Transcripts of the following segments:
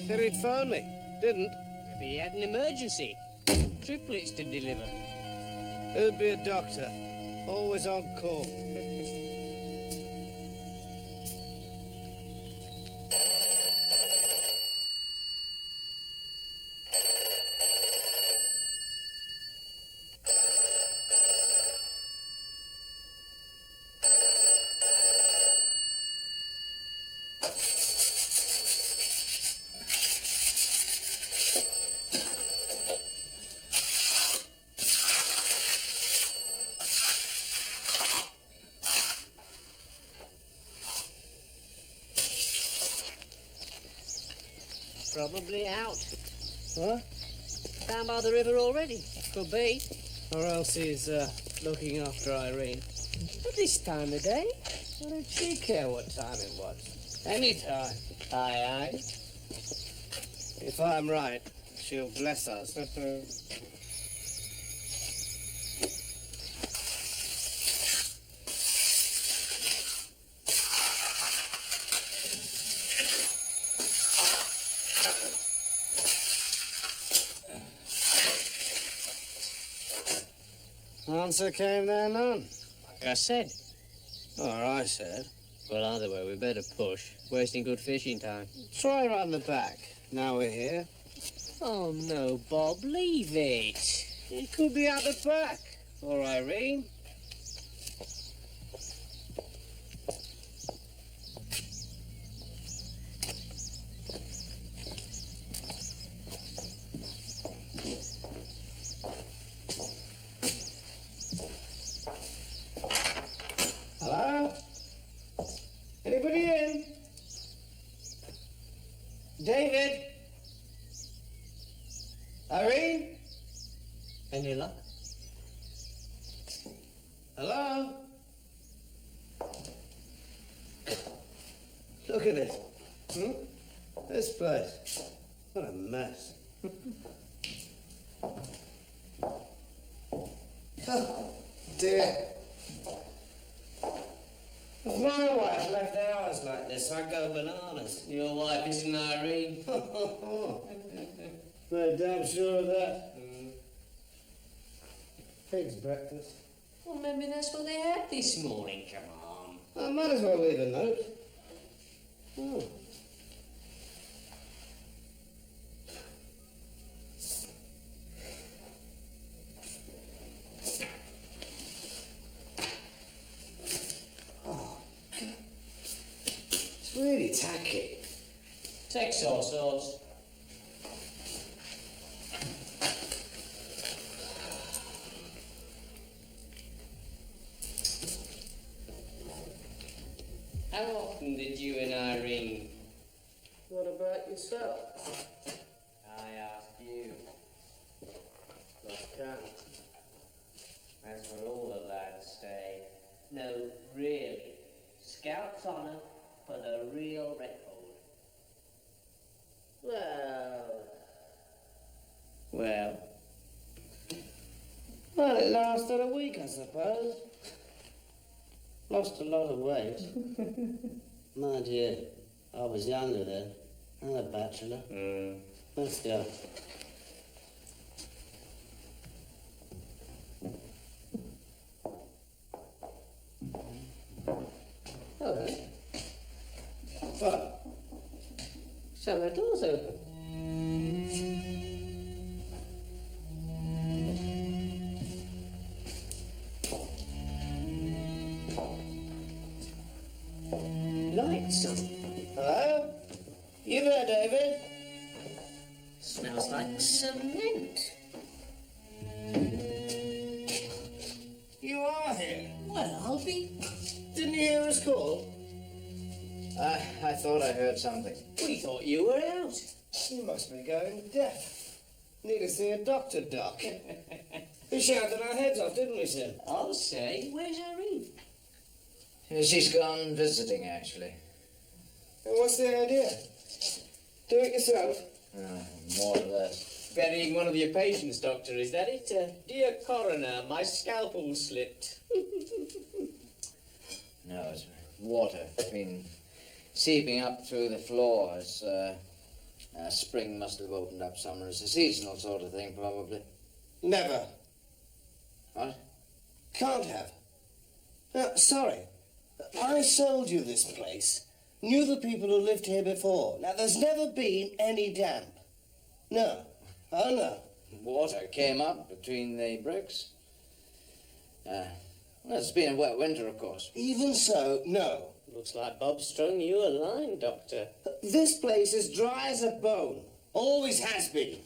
Said he'd phone me. Didn't. Maybe he had an emergency. Triplets to deliver. Who'd be a doctor? Always on call. Probably out. What? Down by the river already. Could be. Or else he's looking after Irene. At this time of day? What did she care what time it was? Any time. Aye, aye. If I'm right, she'll bless us. Answer came there none. Like I said. Or I said. Well, either way, we better push. Wasting good fishing time. Try round the back. Now we're here. Oh, no, Bob, leave it. It could be out the back. Or Irene. Hello? Anybody in? David? Irene? Any luck? Hello? Look at this. This place. What a mess. Oh, dear. If my wife left the house like this, I'd go bananas. Your wife isn't Irene. Very damn sure of that. Pig's breakfast. Well, maybe that's what they had this morning. Come on. I might as well leave a note. Oh. It's really tacky. Texel sauce. How often did you and Irene? What about yourself? I asked you. Lost count. That's what all the lads say. No, really. Scout's honour for the real record. Well, it lasted a week, I suppose. Lost a lot of weight. Mind you, I was younger then, and a bachelor. Let's go. Hello. What? So the door's open. Lights on. Hello? You there, David? Smells like cement. You are here. Well, I'll be. Didn't you hear us call? I thought I heard something. We thought you were out. You must be going deaf. Need to see a doctor, Doc. We shouted our heads off, didn't we, sir? I'll say. Where's Irene? She's gone visiting, actually. And what's the idea? Do it yourself? More of that. Burying one of your patients, Doctor, is that it? Dear coroner, my scalpel slipped. No, it's water. It's been seeping up through the floors. Spring must have opened up summer. It's a seasonal sort of thing, probably. Never. What? Can't have. No, sorry. I sold you this place. Knew the people who lived here before. Now, there's never been any damp. No. Oh, no. Water came up between the bricks. Well, it's been a wet winter, of course. Even so, no. Looks like Bob strung you a line, Doctor. This place is dry as a bone. Always has been.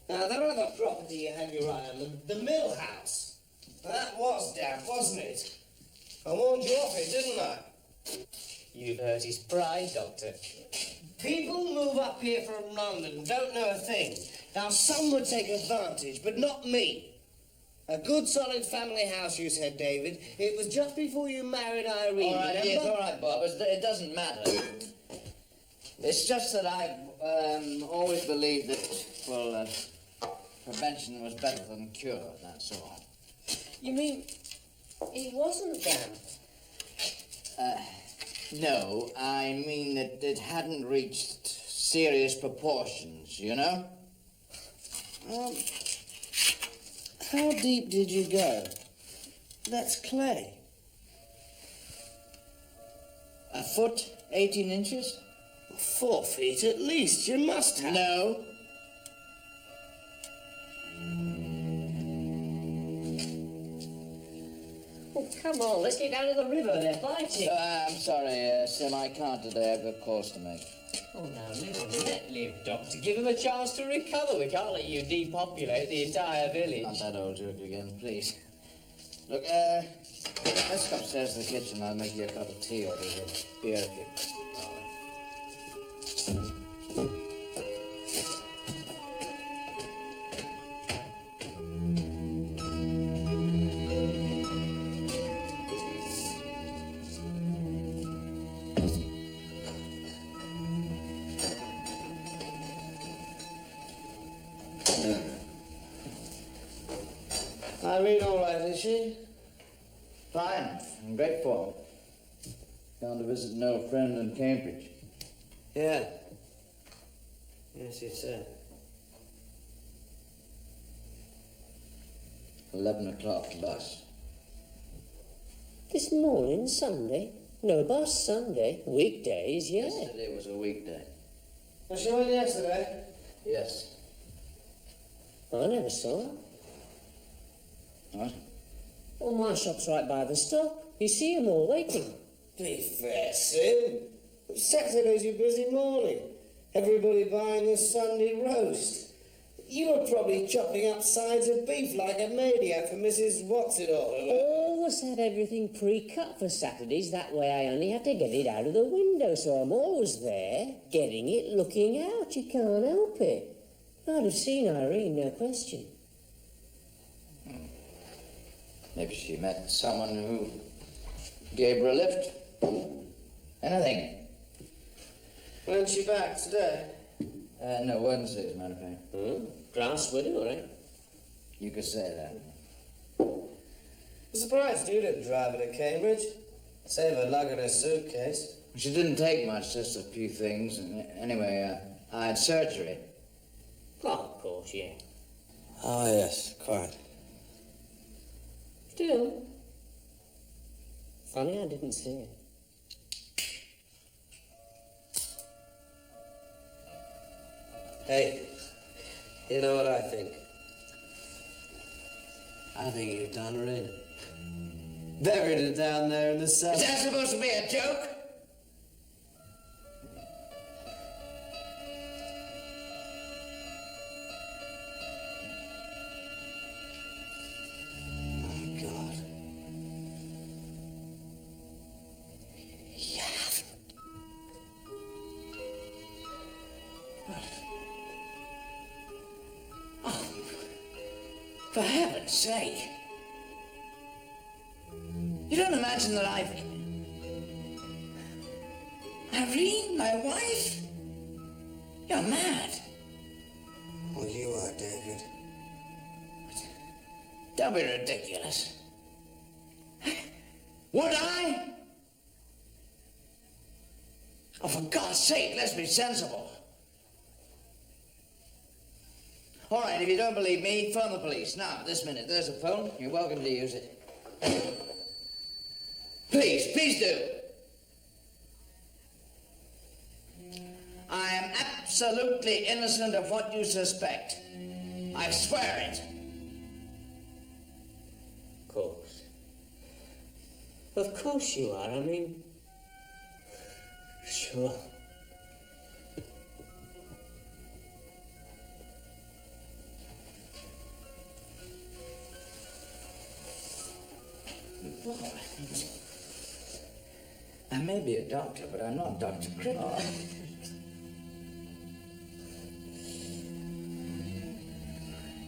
Now, that other property you had your eye on, the mill house. That was damp, wasn't it? I warned you off it, didn't I? You've hurt his pride, Doctor. People move up here from London and don't know a thing. Now, some would take advantage, but not me. A good, solid family house, you said, David. It was just before you married Irene, All right, remember? yes, all right, Bob. It doesn't matter. It's just that I've always believed that, well, prevention was better than cure, that's all. You mean it wasn't damp? No, I mean that it hadn't reached serious proportions, you know? How deep did you go? That's clay. A foot, 18 inches? 4 feet at least, you must have. No. Oh, come on, let's get down to the river. They're fighting. I'm sorry, Sim, I can't today. I've got calls to make. Oh, now, let live, Doctor. Give him a chance to recover. We can't let you depopulate the entire village. Not that old joke again, please. Look, let's go upstairs to the kitchen. I'll make you a cup of tea or there's a beer if you... Irene all right, is she? Fine, in great form. Gone to visit an old friend in Cambridge. Yeah. Yes, you said. 11 o'clock bus. This morning, Sunday? No bus Sunday. Weekdays, yeah. Yesterday was a weekday. Was she went yesterday? Yes. I never saw her. What? Well, my shop's right by the stop. You see 'em all waiting. Be fair, Sim. Saturday's your busy morning. Everybody buying the Sunday roast. You were probably chopping up sides of beef like a maniac for Mrs. What's-it-all. Always have everything pre-cut for Saturdays. That way I only have to get it out of the window, so I'm always there, getting it, looking out. You can't help it. I'd have seen Irene, no question. Maybe she met someone who gave her a lift. Anything. When's she back today? No, Wednesday, as a matter of fact. Grass widow, right? You could say that. I'm surprised you didn't drive her to Cambridge. Save her lugging a suitcase. She didn't take much, just a few things. And anyway, I had surgery. Oh, of course, yeah. Oh, yes, quite. Still, funny I didn't see it. Hey, you know what I think? I think you've done her in. Buried her down there in the sun. Is that supposed to be a joke? For heaven's sake. You don't imagine that Irene, my wife? You're mad. Well, you are, David. Don't be ridiculous. Would I? Oh, for God's sake, let's be sensible. All right, if you don't believe me, phone the police. Now, this minute, there's a phone. You're welcome to use it. Please do. I am absolutely innocent of what you suspect. I swear it. Of course. Of course you are, I mean... Sure. I may be a doctor, but I'm not Dr. Crippen.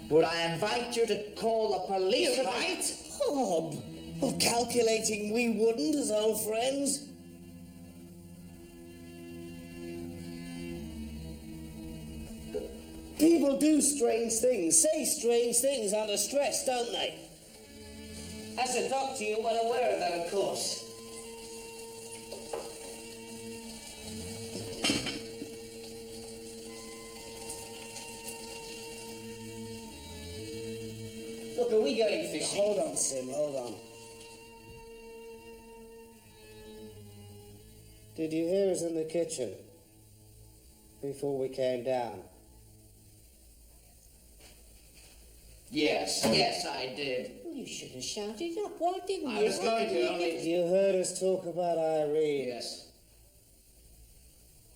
Would I invite you to call the police? Right? Bob. Well, calculating we wouldn't as old friends. People do strange things, say strange things under stress, don't they? As a doctor, you're well aware of that, of course. Look, are we going fishing? Hold on, Sim, hold on. Did you hear us in the kitchen before we came down? Yes, I did. You should have shouted up. Why didn't you? I was going to, only... You heard us talk about Irene. Yes.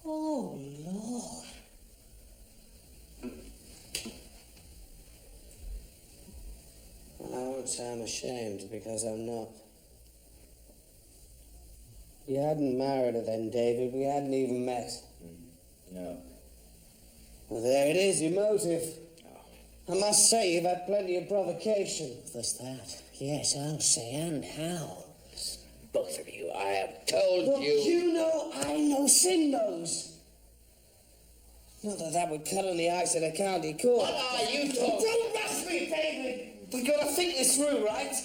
Oh, Lord. I won't say I'm ashamed, because I'm not. You hadn't married her then, David. We hadn't even met. No. Well, there it is, your motive. I must say, you've had plenty of provocation. What's that? Yes, I'll say, and how? Both of you, I have told Look, you. you know, I know, Sim knows. Not that that would cut on the ice at a county court. What are you talking? Don't rush me, David! We gotta think this through, right?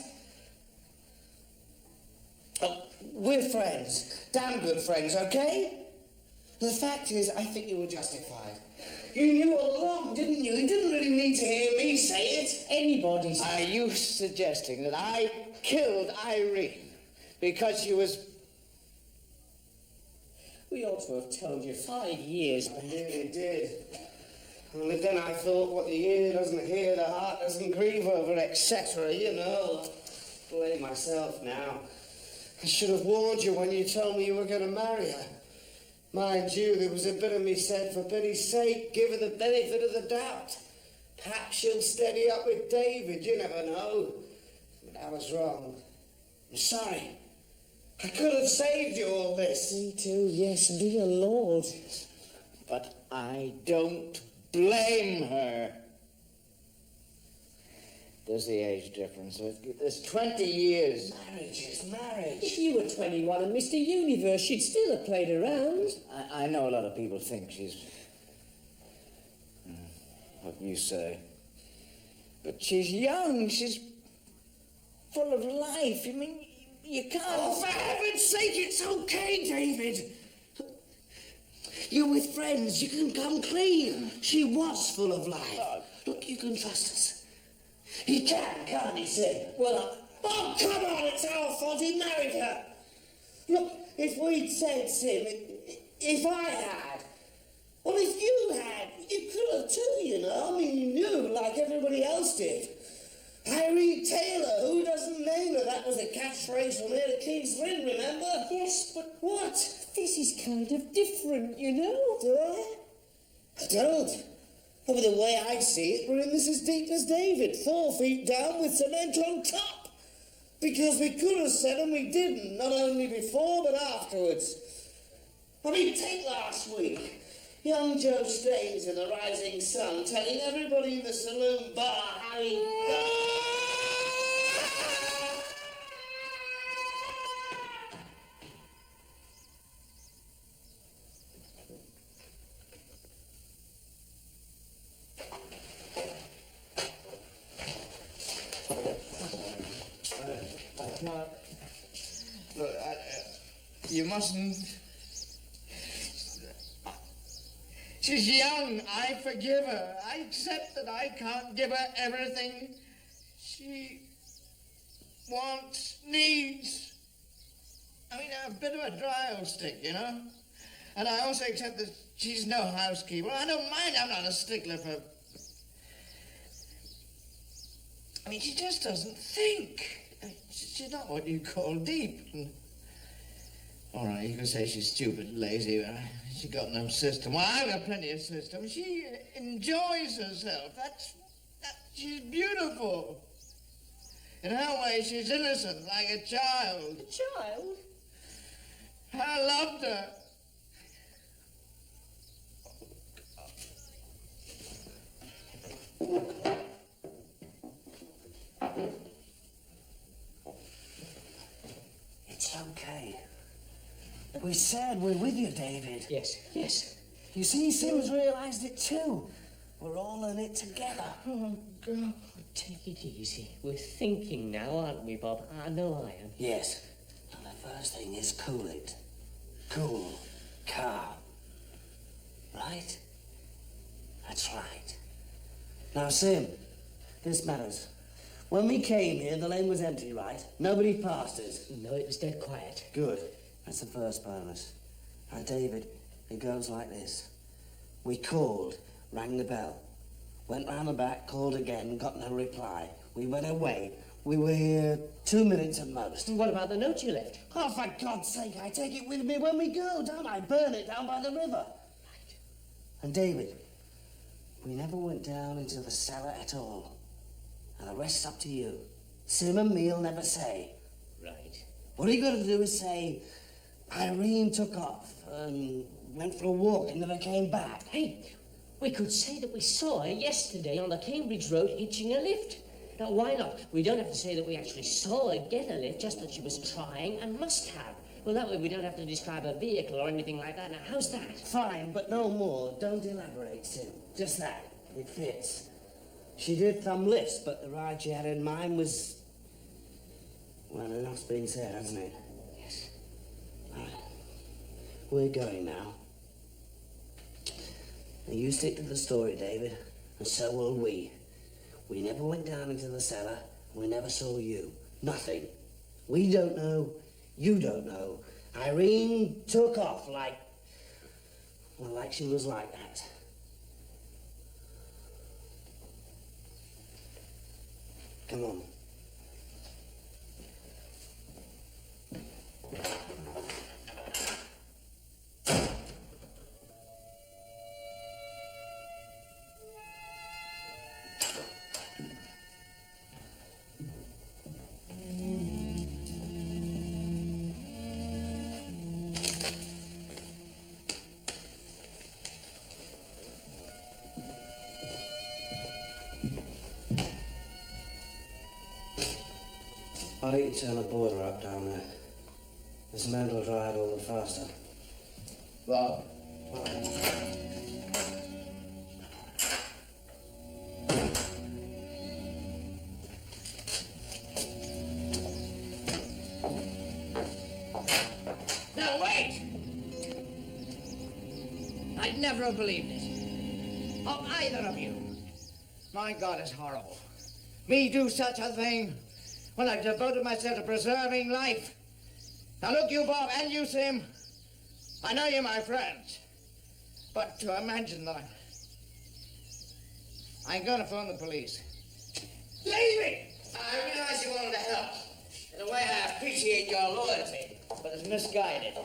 Oh, we're friends. Damn good friends, okay? The fact is, I think you were justified. You knew all along, didn't you? You didn't really need to hear me say it. Anybody's... Are you suggesting that I killed Irene because she was... We ought to have told you 5 years I back. really did. Only then I thought, what the ear doesn't hear, the heart doesn't grieve over, etc. You know. Blame myself now. I should have warned you when you told me you were going to marry her. Mind you, there was a bit of me said, for pity's sake, give her the benefit of the doubt. Perhaps she'll steady up with David, you never know. But I was wrong. I'm sorry. I could have saved you all this. Me too, yes, dear Lord. But I don't blame her. There's the age difference. There's 20 years. Marriage is marriage. If you were 21 and Mr. Universe, she'd still have played around. I know a lot of people think she's... what you say. But she's young. She's full of life. I mean, you can't... Oh, for heaven's sake, it's okay, David. You're with friends. You can come clean. She was full of life. Look, you can trust us. He can't he, Sim? Well, oh, come on, it's our fault. He married her. Look, if we'd said, Sim, if I had, well, if you had, you could have too, you know. I mean, you knew, like everybody else did. Irene Taylor, who doesn't name her? That was a catchphrase from here to King's Lynn, remember? Yes, but What? this is kind of different, you know. Do I? I don't. But the way I see it, we're in this as deep as David, 4 feet down with cement on top. Because we could have said and we didn't, not only before but afterwards. I mean, take last week. Young Joe Staines in the Rising Sun telling everybody in the saloon bar how he... Look, you mustn't. She's young. I forgive her. I accept that I can't give her everything she wants, needs. I mean, a bit of a dry old stick, you know? And I also accept that she's no housekeeper. I don't mind. I'm not a stickler for... I mean, she just doesn't think. She's not what you call deep. All right, you can say she's stupid and lazy. She got no system. Well, I've got plenty of system. She enjoys herself. She's beautiful. In her way, she's innocent, like a child. A child? I loved her. It's okay. We said we're with you, David. Yes, yes. You see, Sims realised it too. We're all in it together. Oh, God. Take it easy. We're thinking now, aren't we, Bob? I know I am. Yes. And the first thing is cool it. Cool. Calm. Right? That's right. Now, Sim, this matters. When we came here, the lane was empty, right? Nobody passed us. No, it was dead quiet. Good. That's the first bonus. Now, David, it goes like this. We called, rang the bell, went round the back, called again, got no reply. We went away. We were here 2 minutes at most. What about the note you left? Oh, for God's sake, I take it with me when we go, don't I? Burn it down by the river. Right. And David, we never went down into the cellar at all. And the rest's up to you. Sim and me'll never say. Right. All you got to do is say, Irene took off, went for a walk and never came back. Hey, we could say that we saw her yesterday on the Cambridge Road hitching a lift. Now, why not? We don't have to say that we actually saw her get a lift, just that she was trying and must have. Well, that way we don't have to describe a vehicle or anything like that. Now, how's that? Fine, but no more. Don't elaborate, Sim. Just that. It fits. She did thumb lifts, but the ride she had in mind was... Well, enough's been said, hasn't it? Yes. Right. We're going now. And you stick to the story, David, and so will we. We never went down into the cellar. We never saw you. Nothing. We don't know. You don't know. Irene took off like she was like that. Come on. I need to turn the boiler up down there. This man will dry it all the faster. Bob. Now, wait! I'd never have believed it. Of either of you. My God, it's horrible. Me do such a thing when I've devoted myself to preserving life. Now look, you Bob, and you Sim, I know you're my friends, but to imagine that I'm gonna phone the police. Leave me! I realize you wanted to help. In a way, I appreciate your loyalty, but it's misguided.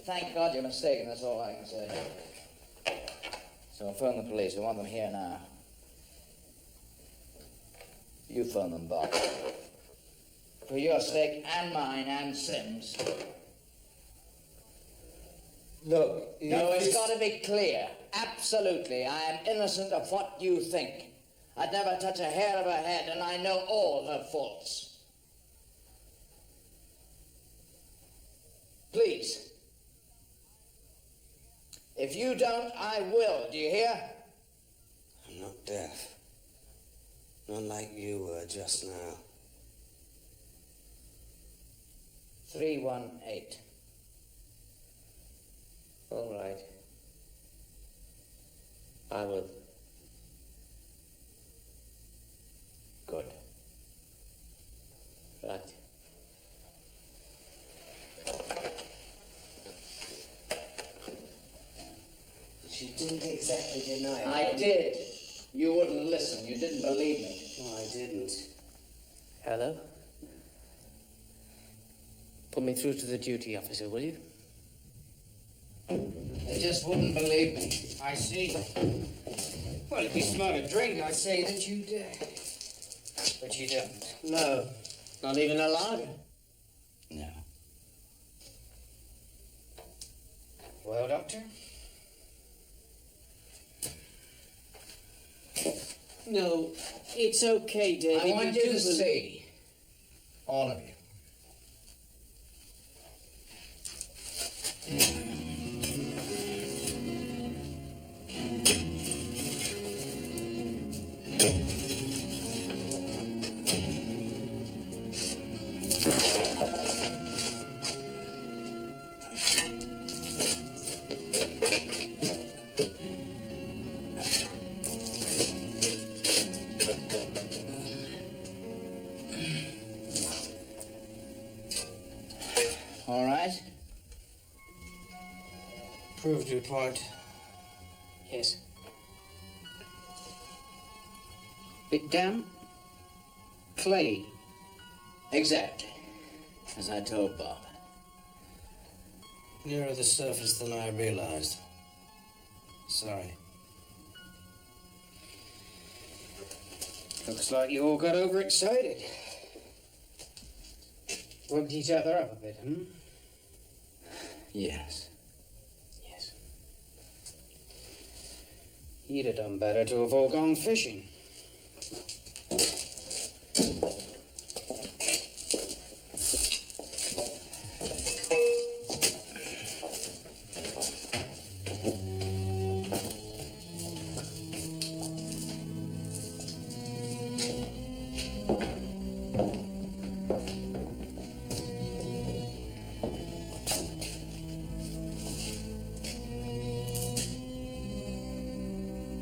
Thank God you're mistaken, that's all I can say. So I'll phone the police. I want them here now. You phone them, Bob. For your sake and mine and Sim's. Look, No, it's got to be clear. Absolutely, I am innocent of what you think. I'd never touch a hair of her head, and I know all her faults. Please. If you don't, I will. Do you hear? I'm not deaf. Not like you were just now. 318. All right. I will. Good. Right. She didn't exactly deny it. I did. You wouldn't listen. You didn't believe me. No, I didn't. Hello? Put me through to the duty officer, will you? They just wouldn't believe me. I see. Well, if you smelled a drink, I'd say that you did. But you don't. No. Not even a lager. No. Well, Doctor? No, it's okay, David. I want you to see. All of you. All right? Proved your point. Yes. Bit damp? Clay? Exactly. As I told Bob. Nearer the surface than I realized. Sorry. Looks like you all got overexcited. Worked each other up a bit, hmm? Yes. Yes. You'd have done better to have all gone fishing.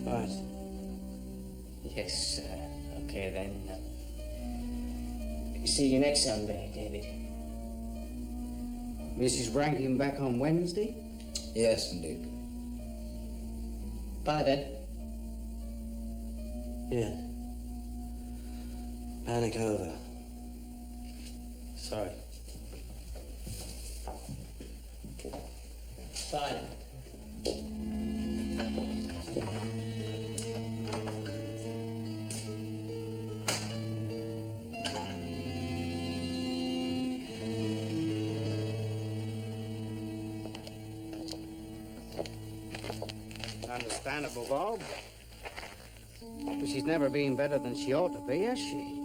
Right. Yes, okay then. See you next Sunday, David. Mrs. Rankin back on Wednesday? Yes, indeed. Bye then. Yeah. Panic over. Sorry. Bye. Understandable, Bob. But she's never been better than she ought to be, has she?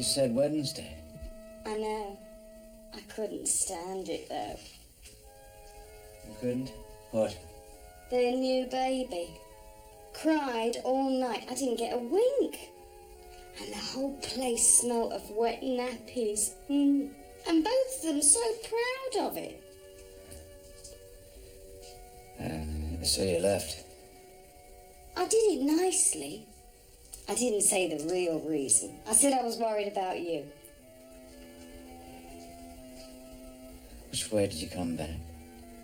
said Wednesday. I know. I couldn't stand it, though. You couldn't? What? Their new baby. Cried all night. I didn't get a wink. And the whole place smelt of wet nappies. And both of them so proud of it. So you left? I did it nicely. I didn't say the real reason. I said I was worried about you. Which way did you come back?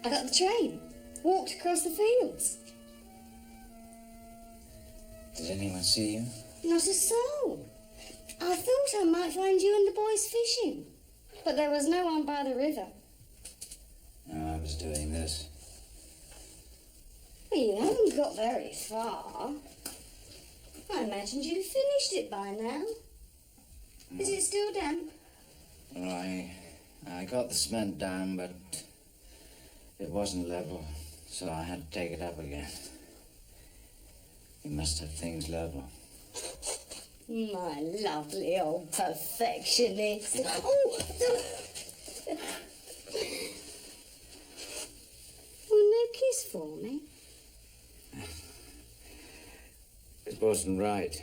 I got the train. Walked across the fields. Did anyone see you? Not a soul. I thought I might find you and the boys fishing. But there was no one by the river. No, I was doing this. Well, you haven't got very far. I imagined you'd finished it by now. Is it still damp? Well, I got the cement down, but it wasn't level, so I had to take it up again. You must have things level. My lovely old perfectionist. Oh! Well, no kiss for me. It wasn't right.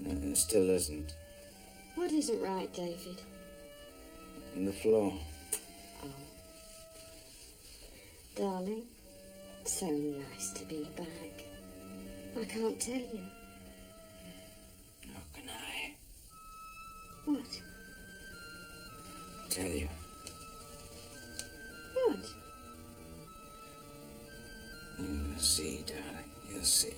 It still isn't. What isn't right, David? On the floor. Oh. Darling, so nice to be back. I can't tell you. How can I What? tell you? What? You'll see, darling. You'll see.